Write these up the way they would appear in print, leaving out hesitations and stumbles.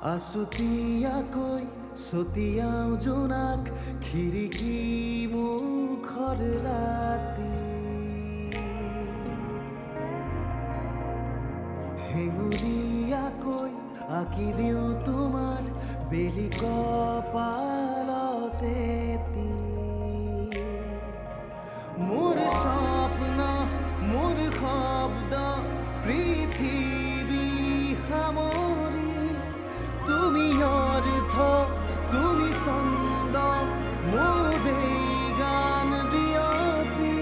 আছুতীয়াকৈ ছটিয়াও জোনাক খিৰিকী মুখৰ ৰাতি হেঙুলীয়াকৈ আঁকি দিওঁ তোমাৰ বেলি কপালতে মোৰ স্বপ্ন মোৰ শব্দ পৃথিৱী সামৰি তুমি অৰ্থ তুমি ছন্দ মোৰ এই গান বিয়পি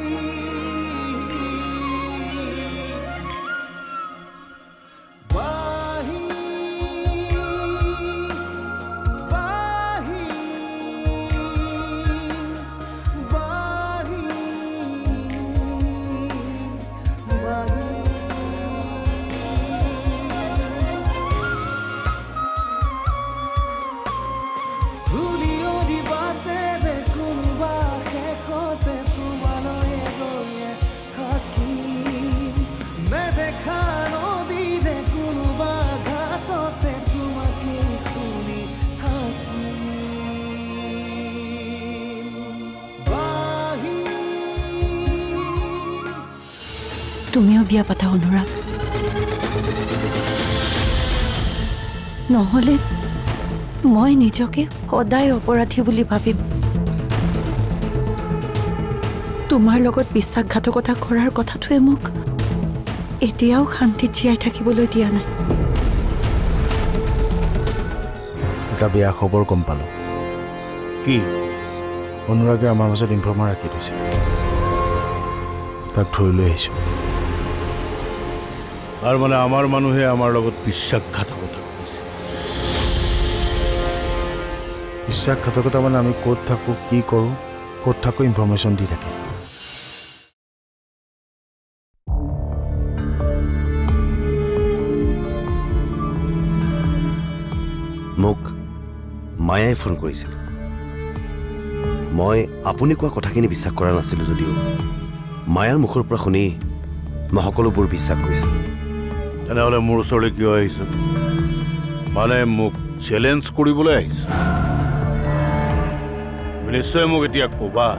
বাহি বাহি বাহি বাহি ধূলিয়ৰি বাটেৰে কোনোবা শেষতে তোমালৈ গৈয়ে থাকিম নেদেখা নদীৰে কোনোবা ঘাটতে তোমাকে শুনি থাকিম বাহি তুমিও বিয়া পাতা অনুৰাগ নহ'লে মই নিজকে সদায় অপৰাধী বুলি ভাবিম তোমাৰ লগত বিশ্বাসঘাতকতা কৰাৰ কথাটোৱে মোক এতিয়াও শান্তিত জীয়াই থাকিবলৈ দিয়া নাই এটা বেয়া খবৰ গম পালোঁ কি অনুৰাগে আমাৰ মাজত ইনফৰ্মাৰ ৰাখি থৈছে তাক ধৰি লৈ আহিছোঁ তাৰ মানে আমাৰ মানুহে আমাৰ লগত বিশ্বাসঘাতকতা কৰিছে বিশ্বাসঘাতকতা মানে আমি ক'ত থাকোঁ কি কৰোঁ ক'ত থাকোঁ ইনফৰ্মেশ্যন দি থাকে মোক মায়াই ফোন কৰিছিল মই আপুনি কোৱা কথাখিনি বিশ্বাস কৰা নাছিলোঁ যদিও মায়াৰ মুখৰ পৰা শুনি মই সকলোবোৰ বিশ্বাস কৰিছোঁ তেনেহ'লে মোৰ ওচৰলৈ কিয় আহিছ মানে মোক চেলেঞ্জ কৰিবলৈ আহিছ নিশ্চয় মোক এতিয়া ক'বা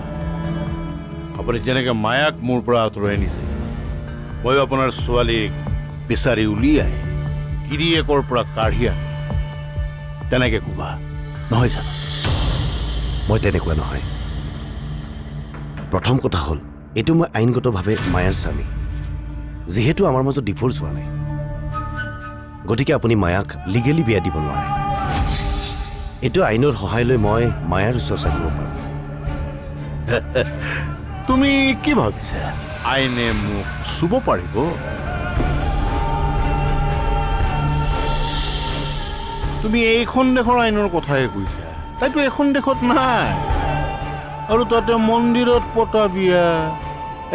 আপুনি যেনেকৈ মায়াক মোৰ পৰা আঁতৰাই নিছিল মই আপোনাৰ ছোৱালীক বিচাৰি উলিয়াই গিৰিয়েকৰ পৰা কাঢ়ি আনি তেনেকৈ ক'বা নহয় জানো মই তেনেকুৱা নহয় প্ৰথম কথা হ'ল এইটো মই আইনগতভাৱে মায়াৰ স্বামী যিহেতু আমাৰ মাজত ডিভ'ৰ্চ হোৱা নাই গতিকে আপুনি মায়াক লিগেলি বিয়া দিব নোৱাৰে এইটো আইনৰ সহায় লৈ মই মায়াৰ ওচৰ চাপিব পাৰোঁ তুমি কি ভাবিছা আইনে মোক চুব পাৰিব তুমি এইখন দেশৰ আইনৰ কথাই কৈছা তাইতো এখন দেশত নাই আৰু তাতে মন্দিৰত পতা বিয়া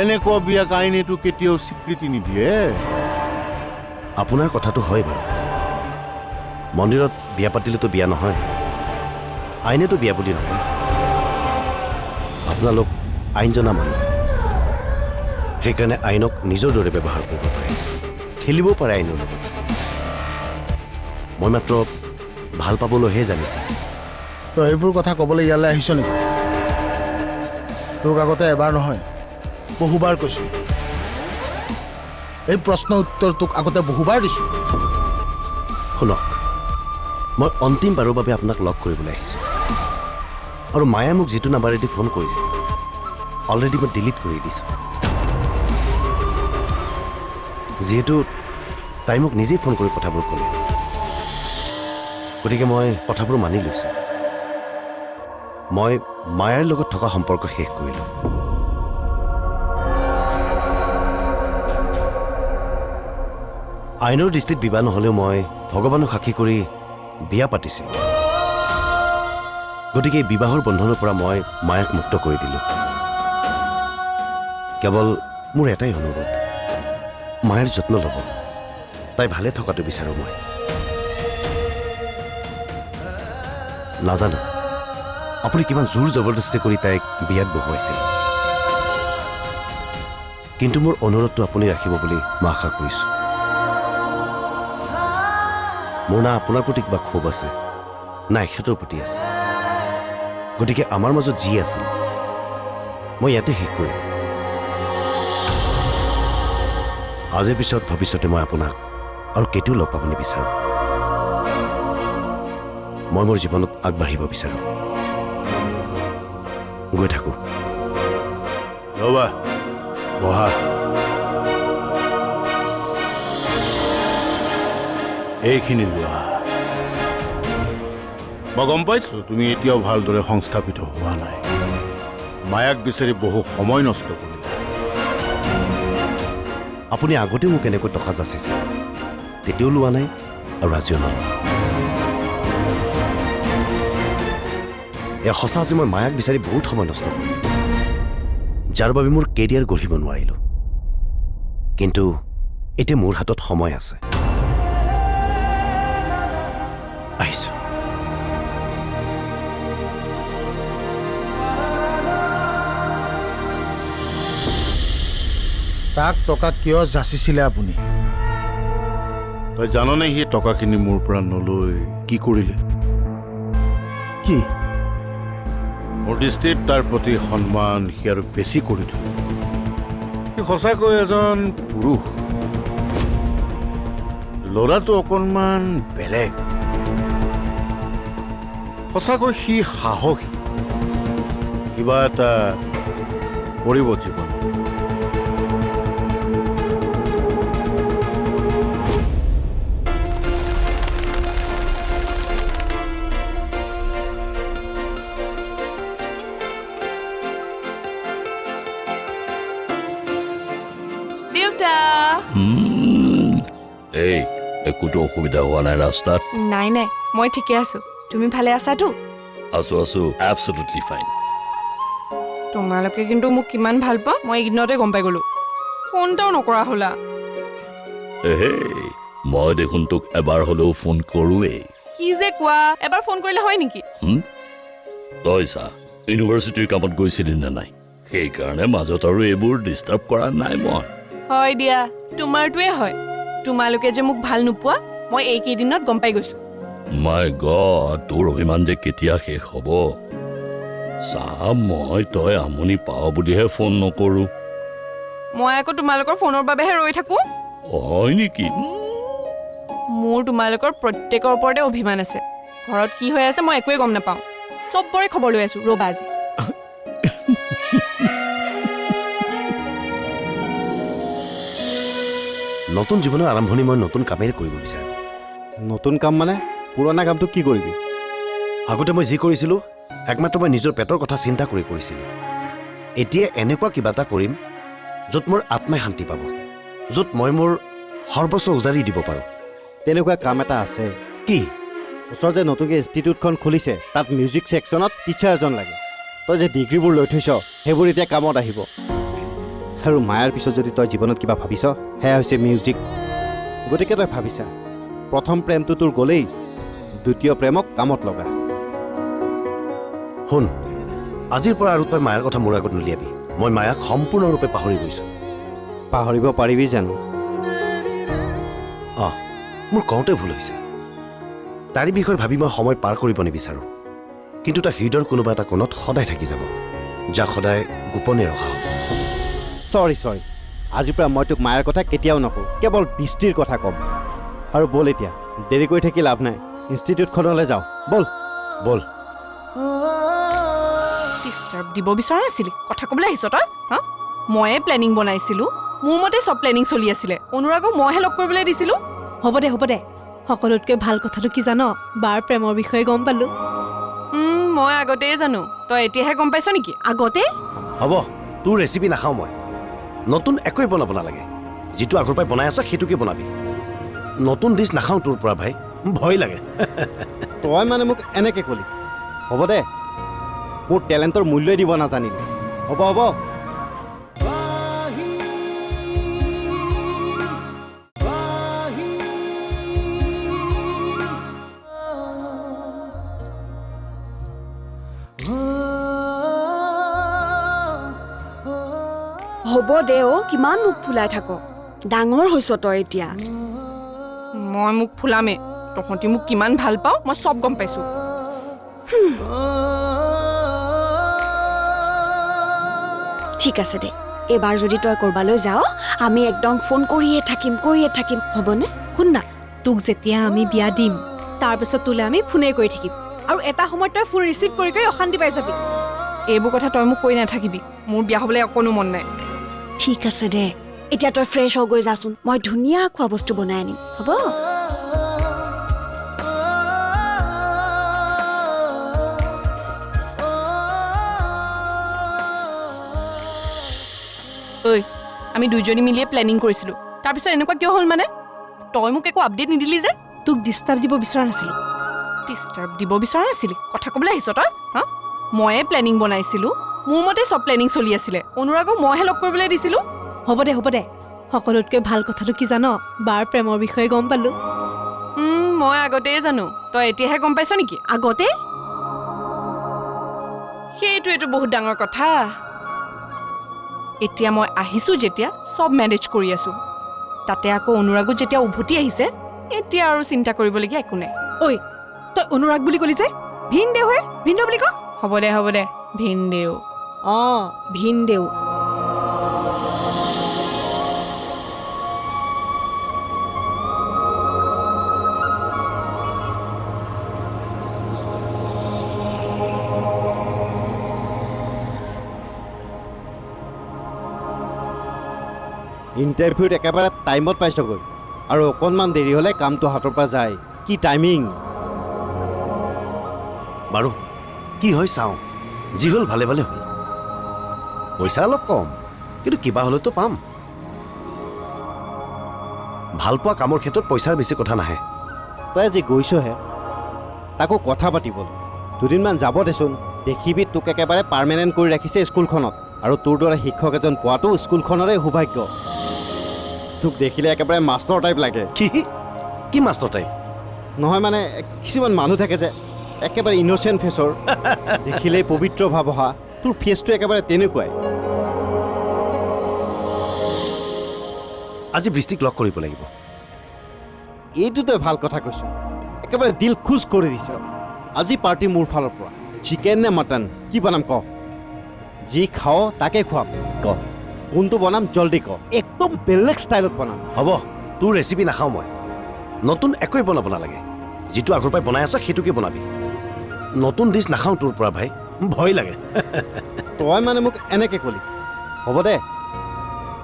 এনেকুৱা বিয়াক আইনেতো কেতিয়াও স্বীকৃতি নিদিয়ে আপোনাৰ কথাটো হয় বাৰু মন্দিৰত বিয়া পাতিলেতো বিয়া নহয় আইনেতো বিয়া বুলি নকয় আপোনালোক আইন জনা মানুহ সেইকাৰণে আইনক নিজৰ দৰে ব্যৱহাৰ কৰিব পাৰে খেলিবও পাৰে আইনৰ লগত মই মাত্ৰ ভাল পাবলৈহে জানিছোঁ তই এইবোৰ কথা ক'বলৈ ইয়ালৈ আহিছ নেকি তোক আগতে এবাৰ নহয় বহুবাৰ কৈছোঁ এই প্ৰশ্ন উত্তৰ তোক আগতে বহুবাৰ দিছোঁ শুনক মই অন্তিমবাৰৰ বাবে আপোনাক লগ কৰিবলৈ আহিছোঁ আৰু মায়ে মোক যিটো নাম্বাৰেদি ফোন কৰিছে অলৰেডি মই ডিলিট কৰি দিছোঁ যিহেতু তাই মোক নিজেই ফোন কৰি কথাবোৰ ক'লে গতিকে মই কথাবোৰ মানি লৈছোঁ মই মায়াৰ লগত থকা সম্পৰ্ক শেষ কৰিলোঁ আইনৰ দৃষ্টিত বিবাহ নহ'লেও মই ভগৱানক সাক্ষী কৰি বিয়া পাতিছিলোঁ গতিকে বিবাহৰ বন্ধনৰ পৰা মই মায়াক মুক্ত কৰি দিলোঁ কেৱল মোৰ এটাই অনুৰোধ মায়াৰ যত্ন ল'ব তাই ভালে থকাটো বিচাৰোঁ মই নাজানো আপুনি কিমান জোৰ জবৰদস্তি কৰি তাইক বিয়াত বহুৱাইছিল কিন্তু মোৰ অনুৰোধটো আপুনি ৰাখিব বুলি মই আশা কৰিছোঁ মোৰ না আপোনাৰ প্ৰতি কিবা ক্ষোভ আছে না এখেতৰ প্ৰতি আছে গতিকে আমাৰ মাজত যি আছিল মই ইয়াতে শেষ কৰিম আজিৰ পিছত ভৱিষ্যতে মই আপোনাক আৰু কেতিয়াও লগ পাব নিবিচাৰোঁ মই মোৰ জীৱনত আগবাঢ়িব বিচাৰোঁ গৈ থাকোঁ ৰবা বহা এইখিনি লোৱা মই গম পাইছোঁ তুমি এতিয়াও ভালদৰে সংস্থাপিত হোৱা নাই মায়াক বিচাৰি বহু সময় নষ্ট কৰিলা আপুনি আগতেও মোক এনেকৈ টকা যাচিছিল তেতিয়াও লোৱা নাই আৰু আজিও নলওঁ এয়া সঁচা যে মই মায়াক বিচাৰি বহুত সময় নষ্ট কৰিলোঁ যাৰ বাবে মোৰ কেৰিয়াৰ গঢ়িব নোৱাৰিলোঁ কিন্তু এতিয়া মোৰ হাতত সময় আছে আহিছোঁ তাক টকা কিয় যাচিছিলে আপুনি তই জাননে সি টকাখিনি মোৰ পৰা নলৈ কি কৰিলে কি মোৰ দৃষ্টিত তাৰ প্ৰতি সন্মান সি আৰু বেছি কৰি থৈ সি সঁচাকৈ এজন পুৰুষ ল'ৰাটো অকণমান বেলেগ সঁচাকৈ সি সাহসী কিবা এটা কৰিব জীৱনত এই একোতো অসুবিধা হোৱা নাই ৰাস্তাত নাই নাই মই ঠিকে আছো তুমি ভালে আছাতো আছো এবছলুটলি ফাইন তোমালোকে কিন্তু মোক কিমান ভাল পোৱা মই এইকেইদিনতে গম পাই গলো ফোনটাও নকৰা হ'লা হেই মই দেখোন তোক এবাৰ হ'লেও ফোন কৰোৱেই কি যে কোৱা এবাৰ ফোন কৰিলে হয় নেকি তই চা ইউনিভাৰ্চিটিৰ কামত গৈছিলি নে নাই সেইকাৰণে মাজত আৰু এইবোৰ ডিষ্টাৰ্ব কৰা নাই মই হয় দিয়া তোমাৰটোৱে হয় তোমালোকে যে মোক ভাল নোপোৱা মই এইকেইদিনত গম পাই গৈছো মাই গড তোৰ অভিমান যে কেতিয়া শেষ হ'ব চা মই তই আমনি পাৱ বুলিহে ফোন নকৰোঁ মই আকৌ তোমালোকৰ ফোনৰ বাবেহে ৰৈ থাকো হয় নেকি মোৰ তোমালোকৰ প্ৰত্যেকৰ ওপৰতে অভিমান আছে ঘৰত কি হৈ আছে মই একোৱে গম নাপাওঁ চবৰে খবৰ লৈ আছো ৰ'বা আজি নতুন জীৱনৰ আৰম্ভণি মই নতুন কামেৰে কৰিব বিচাৰোঁ নতুন কাম মানে পুৰণা কামটো কি কৰিবি আগতে মই যি কৰিছিলোঁ একমাত্ৰ মই নিজৰ পেটৰ কথা চিন্তা কৰি কৰিছিলোঁ এতিয়া এনেকুৱা কিবা এটা কৰিম য'ত মোৰ আত্মাই শান্তি পাব য'ত মই মোৰ সৰ্বস্ব উজাৰি দিব পাৰোঁ তেনেকুৱা কাম এটা আছে কি ওচৰত যে নতুনকৈ ইনষ্টিটিউটখন খুলিছে তাত মিউজিক ছেকশ্যনত টিচাৰ এজন লাগে তই যে ডিগ্ৰীবোৰ লৈ থৈছ সেইবোৰ এতিয়া কামত আহিব আৰু মায়াৰ পিছত যদি তই জীৱনত কিবা ভাবিছ সেয়া হৈছে মিউজিক গতিকে তই ভাবিছা প্ৰথম প্ৰেমটো তোৰ গ'লেই দ্বিতীয় প্ৰেমক কামত লগা শুন আজিৰ পৰা আৰু তই মায়াৰ কথা মোৰ আগত নুলিয়াবি মই মায়াক সম্পূৰ্ণৰূপে পাহৰি গৈছোঁ পাহৰিব পাৰিবি জানো অঁ মোৰ কওঁতে ভুল হৈছে তাৰি বিষয়ে ভাবি মই সময় পাৰ কৰিব নিবিচাৰোঁ কিন্তু তাৰ হৃদয়ৰ কোনোবা এটা কোণত সদায় থাকি যাব যাক সদায় গোপনে ৰখা হ'ব চৰি আজিৰ পৰা মই তোক মায়াৰ কথা কেতিয়াও নকওঁ কেৱল বৃষ্টিৰ কথা ক'ম আৰু ব'ল এতিয়া দেৰি কৰি থাকি লাভ নাই ইনষ্টিটিউটখনলৈ যাওঁ ব'ল ব'ল ডিষ্টাৰ্ব দিব বিচৰা নাছিলি কথা ক'বলৈ আহিছ তই হা ময়ে প্লেনিং বনাইছিলোঁ মোৰ মতে চব প্লেনিং চলি আছিলে অনুৰাগক মইহে লগ কৰিবলৈ দিছিলোঁ হ'ব দে সকলোতকৈ ভাল কথাটো কি জান বাৰ প্ৰেমৰ বিষয়ে গম পালো মই আগতেই জানো তই এতিয়াহে গম পাইছ নেকি আগতে হ'ব তোৰ ৰেচিপি নাখাওঁ মই নতুন একোৱে বনাব নালাগে যিটো আগৰ পৰাই বনাই আছ সেইটোকে বনাবি নতুন ডিছ নাখাওঁ তোৰ পৰা ভাই ভয় লাগে তই মানে মোক এনেকৈ ক'লি হ'ব দে মোৰ টেলেণ্টৰ মূল্যই দিব নাজানিলি হ'ব হ'ব দে কিমান মুখ ফুলাই থাক ডাঙৰ হৈছ তই এতিয়া মই মোক ফুলামে তহঁতি মোক কিমান ভাল পাওঁ মই চব গম পাইছোঁ। ঠিক আছে দে, এইবাৰ যদি তই কৰবালৈ যাৱ আমি একদম ফোন কৰিয়ে থাকিম হ'বনে? শুন না, তোক যেতিয়া আমি বিয়া দিম তাৰপিছত তোলে আমি ফোনে কৰি থাকিম আৰু এটা সময়ত তই ফোন ৰিচিভ কৰি কৰি অশান্তি পাই যাবি। এইবোৰ কথা তই মোক কৈ নাথাকিবি, মোৰ বিয়া হ'বলৈ অকণো মন নাই। ঠিক আছে দে, এতিয়া তই ফ্ৰেছ হৈ গৈ যাচোন, মই ধুনীয়া খোৱা বস্তু বনাই আনিম, হ'ব? ঐ, আমি দুইজনী মিলিয়ে প্লেনিং কৰিছিলোঁ, তাৰপিছত এনেকুৱা কিয় হ'ল মানে? তই মোক একো আপডেট নিদিলি যে? তোক ডিষ্টাৰ্ব দিব বিচৰা নাছিলোঁ। ডিষ্টাৰ্ব দিব বিচৰা নাছিলি? কথা ক'বলৈ আহিছ তই? হা? ময়ে প্লেনিং বনাইছিলোঁ, মোৰ মতে চব প্লেনিং চলি আছিলে, অনুৰাগক মইহে লগ কৰিবলৈ দিছিলোঁ। হ'ব দে সকলোতকৈ ভাল কথাটো কি জান? বাৰ প্ৰেমৰ বিষয়ে গম পালোঁ। মই আগতেই জানো, তই এতিয়াহে গম পাইছ নেকি? আগতে সেইটোৱেতো বহুত ডাঙৰ কথা। এতিয়া মই আহিছোঁ যেতিয়া চব মেনেজ কৰি আছোঁ, তাতে আকৌ অনুৰাগত যেতিয়া উভতি আহিছে, এতিয়া আৰু চিন্তা কৰিবলগীয়া একো নাই। ঐ, তই অনুৰাগ বুলি ক'লি যে? ভিনদেউ হে, ভিনদেউ বুলি ক। হ'ব দে, ভিনদেউ। অঁ, ভিনদেউ। ইণ্টাৰভিউত একেবাৰে টাইমত পাইছগৈ আৰু অকণমান দেৰি হ'লে কামটো হাতৰ পৰা যায়। কি টাইমিং! বাৰু কি হয় চাওঁ, যি হ'ল ভালে ভালে হ'ল। পইচা অলপ কম, কিন্তু কিবা হ'লেতো পাম। ভাল পোৱা কামৰ ক্ষেত্ৰত পইচাৰ বেছি কথা নাহে। তই আজি গৈছহে, তাকো কথা পাতিবলৈ। দুদিনমান যাব দেচোন, দেখিবি তোক একেবাৰে পাৰ্মানেণ্ট কৰি ৰাখিছে স্কুলখনত, আৰু তোৰ দৰে শিক্ষক এজন পোৱাটো স্কুলখনৰে সৌভাগ্য। তোক দেখিলে একেবাৰে মাষ্টৰ টাইপ লাগে। কি মাষ্টৰ টাইপ? নহয় মানে কিছুমান মানুহ থাকে যে একেবাৰে ইন'চেণ্ট ফেচৰ, দেখিলেই পবিত্ৰ ভাৱ অহা, তোৰ ফেচটো একেবাৰে তেনেকুৱাই। আজি বৃষ্টিক লগ কৰিব লাগিব। এইটো তই ভাল কথা কৈছ, একেবাৰে দিল খোজ কৰি দিছ। আজি পাৰ্টি মোৰ ফালৰ পৰা। চিকেন নে মটন, কি বনাম ক? যি খাওঁ তাকে খুৱাম, ক কোনটো বনাম জল্দি ক, একদম বেলেগ ষ্টাইলত বনাম। হ'ব, তোৰ ৰেচিপি নাখাওঁ মই। নতুন একোৱে বনাব নালাগে, যিটো আগৰ পৰাই বনাই আছ সেইটোকে বনাবি। নতুন ডিছ নাখাওঁ তোৰ পৰা ভাই, ভয় লাগে। তই মানে মোক এনেকৈ ক'লি? হ'ব দে,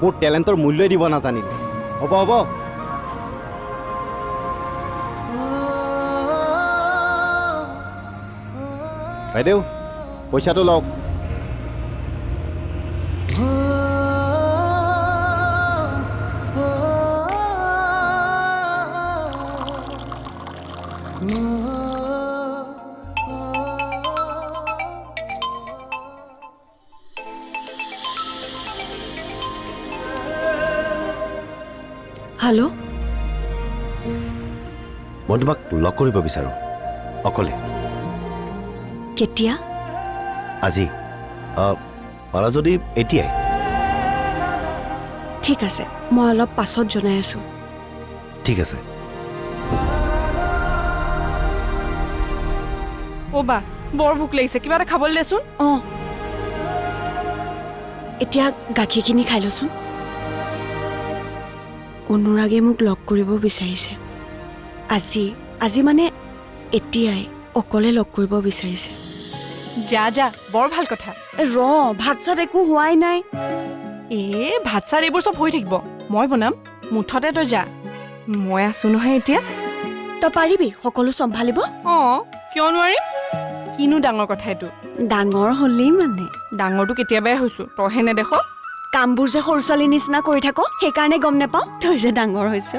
মোৰ টেলেণ্টৰ মূল্যই দিব নাজানিলি। হ'ব বাইদেউ, পইচাটো লওক। হেল্ল', মই তোমাক লগ কৰিব বিচাৰোঁ, অকলে। কেতিয়া? আজি পাৰা যদি এতিয়াই। ঠিক আছে, মই অলপ পাছত জনাই আছোঁ। ঠিক আছে। বা বৰ ভোক লাগিছে, কিবা এটা খাবলৈ দেচোন। অঁ, এতিয়া গাখীৰখিনি খাই লচোন। অনুৰাগে মোক লগ কৰিব বিচাৰিছে। আজি মানে এতিয়াই অকলে লগ কৰিব বিচাৰিছে। যা বৰ ভাল কথা। ভাত চাত একো হোৱাই নাই। ভাত চাত এইবোৰ চব হৈ থাকিব, মই বনাম। মুঠতে তই যা, মই আছো নহয় এতিয়া। তই পাৰিবি সকলো চম্ভালিব? অঁ, কিয় নোৱাৰিম? কিনো ডাঙৰ কথা এইটো। ডাঙৰ হ'লেই মানে? ডাঙৰটো কেতিয়াবাই হৈছো, তইহে নেদেখ। কামবোৰ যে সৰু ছোৱালীৰ নিচিনা কৰি থাক, সেইকাৰণে গম নাপাওঁ তই যে ডাঙৰ হৈছ।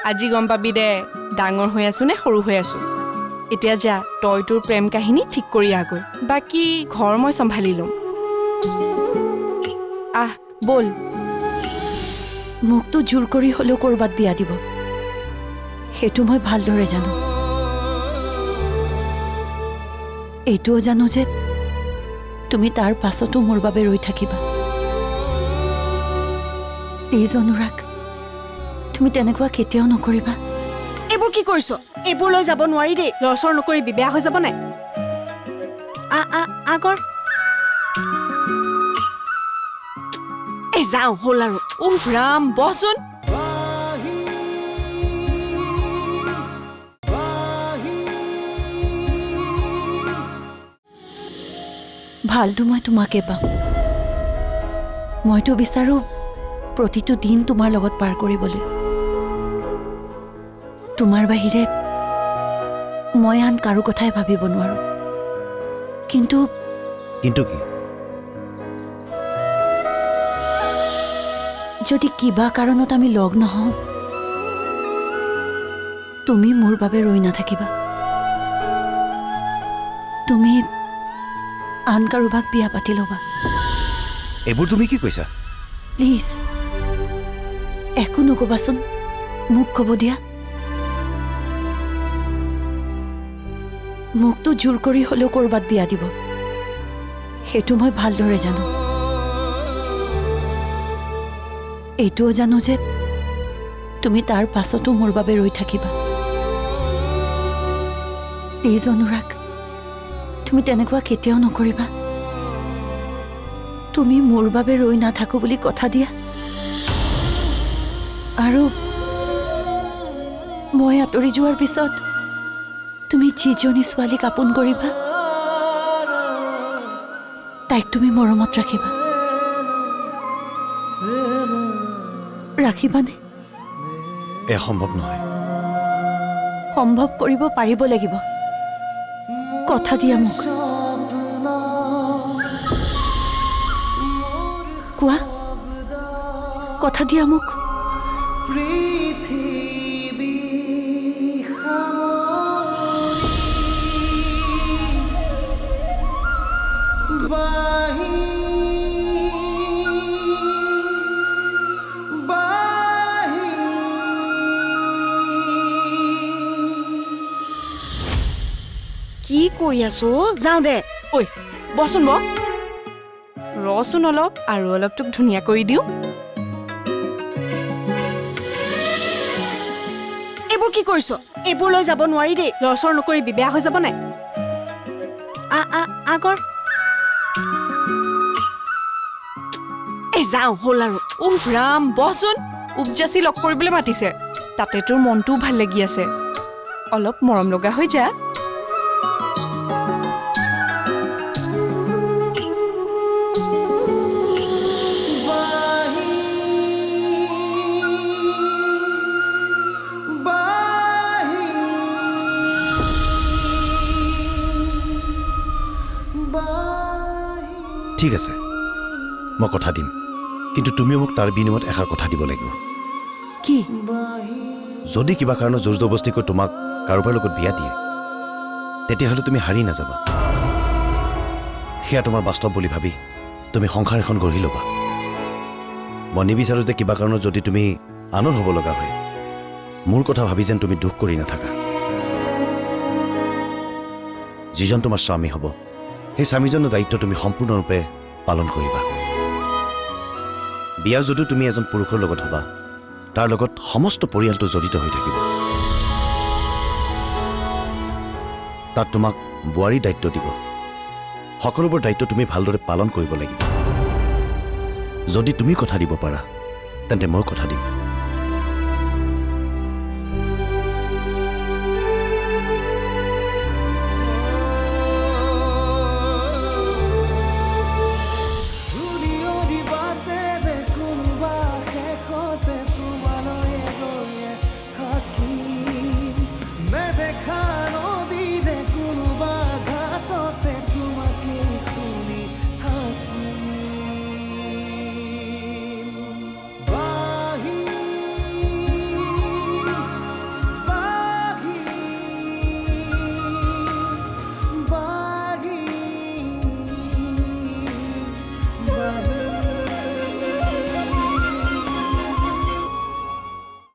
আজি গম পাবি দে, ডাঙৰ হৈ আছো নে সৰু হৈ আছো। এতিয়া যা, তই তোৰ প্ৰেম কাহিনী ঠিক কৰি আহগৈ, বাকী ঘৰ মই চম্ভালি ল'ম। আহ বল। মোকতো জোৰ কৰি হ'লেও ক'ৰবাত বিয়া দিব, সেইটো মই ভালদৰে জানো। এইটোও জানো যে তুমি তাৰ পাছতো মোৰ বাবে ৰৈ থাকিবা। প্লিজ অনুৰাগ, তুমি তেনেকুৱা কেতিয়াও নকৰিবা। কি কৰিছ এইবোৰ লৈ যাব নোৱাৰি দেই লৰচৰ নকৰিবি বেয়া হৈ যাব নাই আগৰ এই যাওঁ হ'ল আৰু উফ ৰাম বহচোন ভালটো মই তোমাকে পাম মইতো বিচাৰোঁ প্ৰতিটো দিন তোমাৰ লগত পাৰ কৰিবলৈ তোমাৰ বাহিৰে মই আন কাৰো কথাই ভাবিব নোৱাৰোঁ কিন্তু কিন্তু কি যদি কিবা কাৰণত আমি লগ নহওঁ তুমি মোৰ বাবে ৰৈ নাথাকিবা তুমি আন কাৰোবাক বিয়া পাতি ল'বা এইবোৰ তুমি কি কৈছা প্লিজ একো নক'বাচোন মোক ক'ব দিয়া মোকতো জোৰ কৰি হ'লেও ক'ৰবাত বিয়া দিব সেইটো মই ভালদৰে জানো এইটোও জানো যে তুমি তাৰ পাছতো মোৰ বাবে ৰৈ থাকিবা প্লিজ অনুৰাগ তুমি তেনেকুৱা কেতিয়াও নকৰিবা তুমি মোৰ বাবে ৰৈ নাথাকো বুলি কথা দিয়া আৰু মই আঁতৰি যোৱাৰ পিছত তুমি যিজনী ছোৱালীক আপোন কৰিবা তাইক তুমি মৰমত ৰাখিবা ৰাখিবানে এয়া সম্ভৱ নহয় সম্ভৱ কৰিব পাৰিব লাগিব কথা দিয়া মোক কোৱা কথা দিয়া মোক পৃথিৱী বাহি বাহি কি কৰি আছো যাওঁ দে ঐ বহচোন বহ ৰচোন অলপ আৰু অলপ তোক ধুনীয়া কৰি দিওঁ এইবোৰ কি কৰিছ এইবোৰ লৈ যাব নোৱাৰি দেই লৰচৰ নকৰিবি বেয়া হৈ যাব নাই আগৰ এই যাওঁ হ'ল আৰু উফ ৰাম বহচোন উপজাচি লগ কৰিবলৈ মাতিছে তাতে তোৰ মনটোও ভাল লাগি আছে অলপ মৰম লগা হৈ যা ঠিক আছে মই কথা দিম কিন্তু তুমিও মোক তাৰ বিনিময়ত এষাৰ কথা দিব লাগিব কি যদি কিবা কাৰণত জোৰ জবস্তি কৰি তোমাক কাৰোবাৰ লগত বিয়া দিয়ে তেতিয়াহ'লে তুমি হাৰি নাযাবা সেয়া তোমাৰ বাস্তৱ বুলি ভাবি তুমি সংসাৰ এখন গঢ়ি ল'বা মই নিবিচাৰোঁ যে কিবা কাৰণত যদি তুমি আনৰ হ'ব লগা হয় মোৰ কথা ভাবি যেন তুমি দুখ কৰি নাথাকা যিজন তোমাৰ স্বামী হ'ব সেই স্বামীজনৰ দায়িত্ব তুমি সম্পূৰ্ণৰূপে পালন কৰিবা বিয়া যদিও তুমি এজন পুৰুষৰ লগত হ'বা তাৰ লগত সমস্ত পৰিয়ালটো জড়িত হৈ থাকিব তাত তোমাক বোৱাৰীৰ দায়িত্ব দিব সকলোবোৰ দায়িত্ব তুমি ভালদৰে পালন কৰিব লাগিব যদি তুমি কথা দিব পাৰা তেন্তে মই কথা দিম